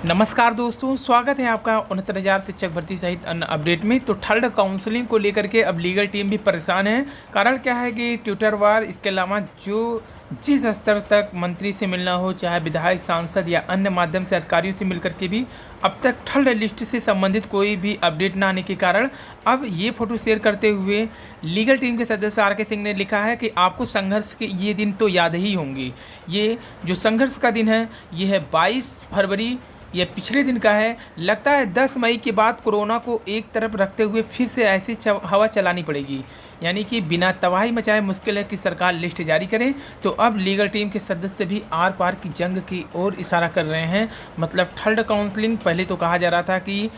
नमस्कार दोस्तों, स्वागत है आपका 69,000 शिक्षक भर्ती सहित अन्य अपडेट में। तो थर्ड काउंसलिंग को लेकर के अब लीगल टीम भी परेशान है। कारण क्या है कि ट्विटरवार, इसके अलावा जिस स्तर तक मंत्री से मिलना हो, चाहे विधायक, सांसद या अन्य माध्यम से अधिकारियों से मिलकर के भी अब तक थर्ड लिस्ट से संबंधित कोई भी अपडेट ना आने के कारण अब ये फोटो शेयर करते हुए लीगल टीम के सदस्य आर के सिंह ने लिखा है कि आपको संघर्ष के ये दिन तो याद ही होंगे। ये जो संघर्ष का दिन है ये है 22 फरवरी, ये पिछले दिन का है। लगता है 10 मई के बाद कोरोना को एक तरफ रखते हुए फिर से ऐसी हवा चलानी पड़ेगी, यानी कि बिना तबाही मचाए मुश्किल है कि सरकार लिस्ट जारी करे। तो अब लीगल टीम के सदस्य भी आर पार की जंग की ओर इशारा कर रहे हैं। मतलब थर्ड काउंसलिंग, पहले तो कहा जा रहा था कि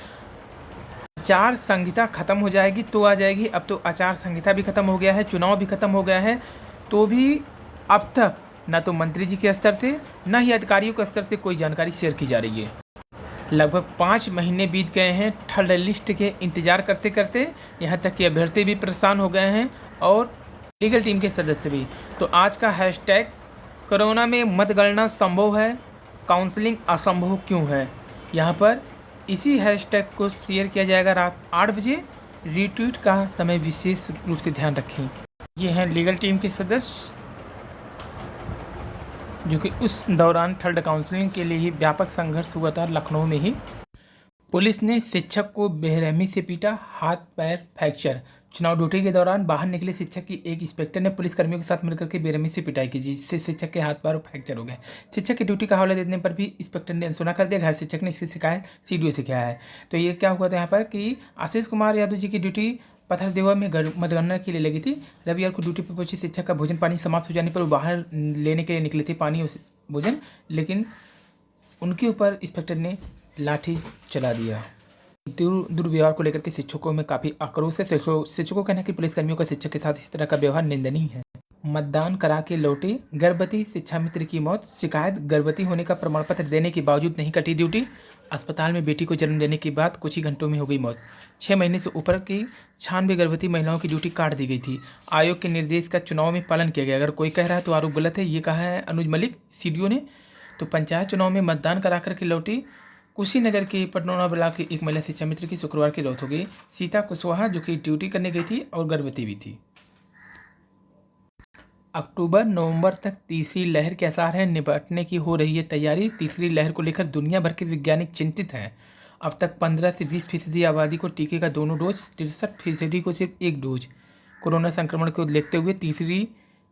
आचार संहिता खत्म हो जाएगी तो आ जाएगी, अब तो आचार संहिता भी खत्म हो गया है, चुनाव भी खत्म हो गया है, तो भी अब तक न तो मंत्री जी के स्तर से न ही अधिकारियों के स्तर से कोई जानकारी शेयर की जा रही है। लगभग 5 महीने बीत गए हैं थर्ड लिस्ट के इंतजार करते करते, यहाँ तक कि अभ्यर्थी भी परेशान हो गए हैं और लीगल टीम के सदस्य भी। तो आज का हैशटैग कोरोना में मतगणना संभव है, काउंसलिंग असंभव क्यों है, यहाँ पर इसी हैशटैग को शेयर किया जाएगा रात 8 बजे। रीट्वीट का समय विशेष रूप से ध्यान रखें। ये हैं लीगल टीम के सदस्य जो कि उस दौरान थर्ड काउंसलिंग के लिए ही व्यापक संघर्ष हुआ था लखनऊ में ही। पुलिस ने शिक्षक को बेरहमी से पीटा, हाथ पैर फ्रैक्चर। चुनाव ड्यूटी के दौरान बाहर निकले शिक्षक की एक इंस्पेक्टर ने पुलिसकर्मियों के साथ मिलकर के बेरहमी से पिटाई की, जिससे शिक्षक के हाथ पैर फ्रैक्चर हो गए। शिक्षक की ड्यूटी का हवाला देने पर भी इंस्पेक्टर ने अनसुना कर दिया। घायल शिक्षक ने इसकी शिकायत सीडीओ से किया है। तो ये क्या हुआ था यहाँ पर कि आशीष कुमार यादव जी की ड्यूटी पथरदेवा में मतगणना के लिए लगी थी। रविवार को ड्यूटी पर पहुंचे शिक्षक का भोजन पानी समाप्त हो जाने पर वो बाहर लेने के लिए निकले थे पानी और भोजन, लेकिन उनके ऊपर इंस्पेक्टर ने लाठी चला दिया। दुर्व्यवहार को लेकर के शिक्षकों में काफ़ी आक्रोश है। शिक्षकों का कहना है कि पुलिसकर्मियों का शिक्षक के साथ इस तरह का व्यवहार निंदनीय है। मतदान करा के लौटे गर्भवती शिक्षा मित्र की मौत, शिकायत गर्भवती होने का प्रमाण पत्र देने के बावजूद नहीं कटी ड्यूटी। अस्पताल में बेटी को जन्म देने के बाद कुछ ही घंटों में हो गई मौत। 6 महीने से ऊपर की 96 गर्भवती महिलाओं की ड्यूटी काट दी गई थी। आयोग के निर्देश का चुनाव में पालन किया गया। अगर कोई कह रहा है तो आरोप गलत है, ये कहा है अनुज मलिक सीडीओ ने। तो पंचायत चुनाव में मतदान करा करके लौटी कुशीनगर के पटनौना ब्लॉक की एक महिला शिक्षा मित्र की शुक्रवार की मौत हो गई। सीता कुशवाहा जो कि ड्यूटी करने गई थी और गर्भवती भी थी। अक्टूबर नवंबर तक तीसरी लहर के आसार हैं, निपटने की हो रही है तैयारी। तीसरी लहर को लेकर दुनिया भर के वैज्ञानिक चिंतित हैं। अब तक 15 से 20% आबादी को टीके का दोनों डोज, 63% को सिर्फ एक डोज। कोरोना संक्रमण को देखते हुए तीसरी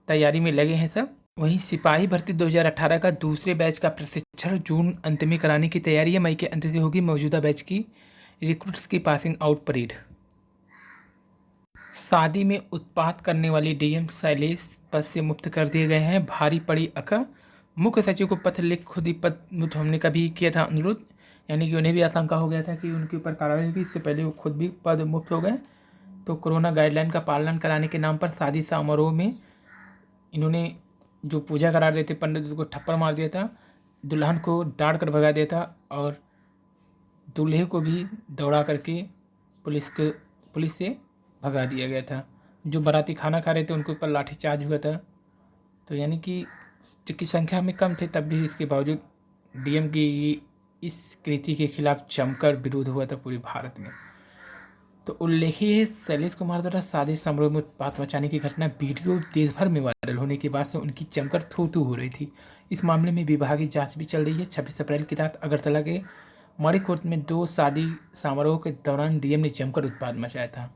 तैयारी में लगे हैं सब। वहीं सिपाही भर्ती 2018 का दूसरे बैच का प्रशिक्षण जून अंत में कराने की तैयारी है। मई के अंत से होगी मौजूदा बैच की रिक्रूट्स की पासिंग आउट परेड। शादी में उत्पात करने वाली डीएम शैलेश पद से मुक्त कर दिए गए हैं। भारी पड़ी अकड़, मुख्य सचिव को पत्र लिख खुद ही पद मुक्त होने का भी किया था अनुरोध, यानी कि उन्हें भी आशंका हो गया था कि उनके ऊपर कार्रवाई होगी, इससे पहले वो खुद भी पद मुक्त हो गए। तो कोरोना गाइडलाइन का पालन कराने के नाम पर शादी समारोह में इन्होंने जो पूजा करा रहे थे पंडित उसको थप्पड़ मार दिया था, दुल्हन को डांट कर भगा दिया था और दूल्हे को भी दौड़ा करके पुलिस से भगा दिया गया था। जो बाराती खाना खा रहे थे उनके ऊपर लाठीचार्ज हुआ था। तो यानी कि चूँकि संख्या में कम थे तब भी इसके बावजूद डीएम की इस कृति के खिलाफ जमकर विरोध हुआ था पूरे भारत में। तो उल्लेखनीय है, शैलेश कुमार द्वारा शादी समारोह में उत्पात मचाने की घटना वीडियो देश भर में वायरल होने के बाद से उनकी जमकर थू हो रही थी। इस मामले में विभागीय जांच भी चल रही है। 26 अप्रैल की रात अगरतला के मणि कोर्ट में 2 शादी समारोह के दौरान डीएम ने जमकर उत्पात मचाया था।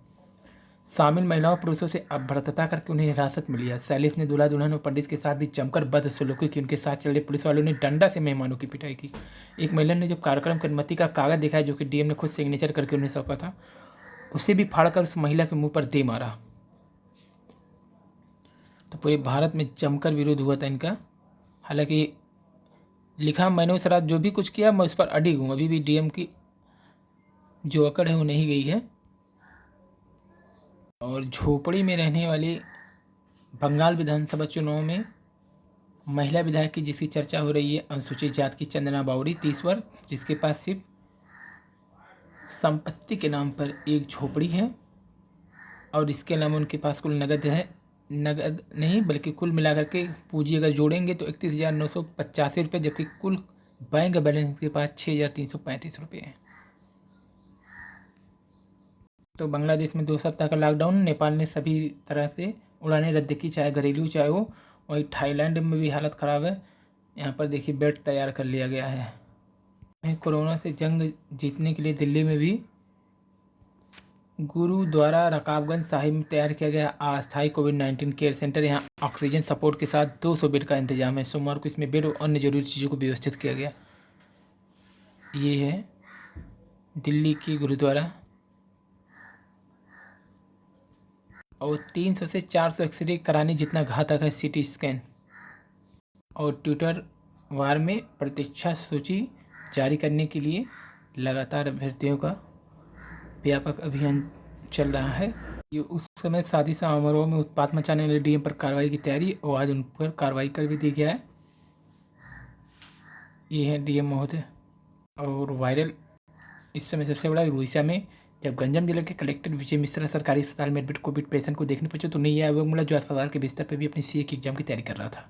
शामिल महिलाओं पुरुषों से अपहृतता करके उन्हें हिरासत में लिया। शैलेश ने दूल्हा दुल्हन और पंडित के साथ भी जमकर बदसलूकी की। उनके साथ चल रहे पुलिस वालों ने डंडा से मेहमानों की पिटाई की। एक महिला ने जब कार्यक्रम की अनुमति का कागज दिखाया जो कि डीएम ने खुद सिग्नेचर करके उन्हें सौंपा था, उसे भी फाड़कर उस महिला के मुंह पर दे मारा। तो पूरे भारत में जमकर विरोध हुआ था इनका। हालांकि लिखा मैंने उस रात जो भी कुछ किया मैं उस पर अडिग हूँ, अभी भी डीएम की जो अकड़ है वो नहीं गई है। और झोपड़ी में रहने वाली बंगाल विधानसभा चुनाव में महिला विधायक की जिसकी चर्चा हो रही है, अनुसूचित जाति की चंदना बावरी 30 वर्ष, जिसके पास सिर्फ संपत्ति के नाम पर एक झोपड़ी है और इसके अलावा उनके पास कुल नगद नहीं बल्कि कुल मिलाकर के पूंजी अगर जोड़ेंगे तो 31,985 रुपये, जबकि कुल बैंक बैलेंस के पास 6,335 रुपये है। तो बांग्लादेश में 2 सप्ताह का लॉकडाउन, नेपाल ने सभी तरह से उड़ानें रद्द की, चाहे घरेलू चाहे वो। वही थाईलैंड में भी हालत ख़राब है। यहाँ पर देखिए बेड तैयार कर लिया गया है। कोरोना से जंग जीतने के लिए दिल्ली में भी गुरुद्वारा रकाबगंज साहिब में तैयार किया गया अस्थायी कोविड-19 केयर सेंटर। यहाँ ऑक्सीजन सपोर्ट के साथ 200 बेड का इंतजाम है। सोमवार को इसमें बेड और अन्य जरूरी चीज़ों को व्यवस्थित किया गया। ये है दिल्ली की गुरुद्वारा। और 300 से 400 एक्सरे कराने जितना घातक है सीटी स्कैन। और ट्विटर वार में प्रतीक्षा सूची जारी करने के लिए लगातार अभ्यर्थियों का व्यापक अभियान चल रहा है। ये उस समय शादी समारोह में उत्पात मचाने वाले डीएम पर कार्रवाई की तैयारी, और आज उन पर कार्रवाई कर भी दी गया है। ये है डीएम महोदय। और वायरल इस समय सबसे बड़ा उड़ीसा में जब गंजम जिले के कलेक्टर विजय मिश्रा सरकारी अस्पताल में एडमिट कोविड पेशेंट को देखने पहुंचे तो नहीं आया वो मिला जो अस्पताल के बिस्तर पर भी अपनी सीए की एग्जाम की तैयारी कर रहा था।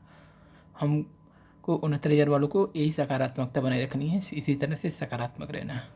हमको 69,000 वालों को यही सकारात्मकता बनाए रखनी है, इसी तरह से सकारात्मक रहना है।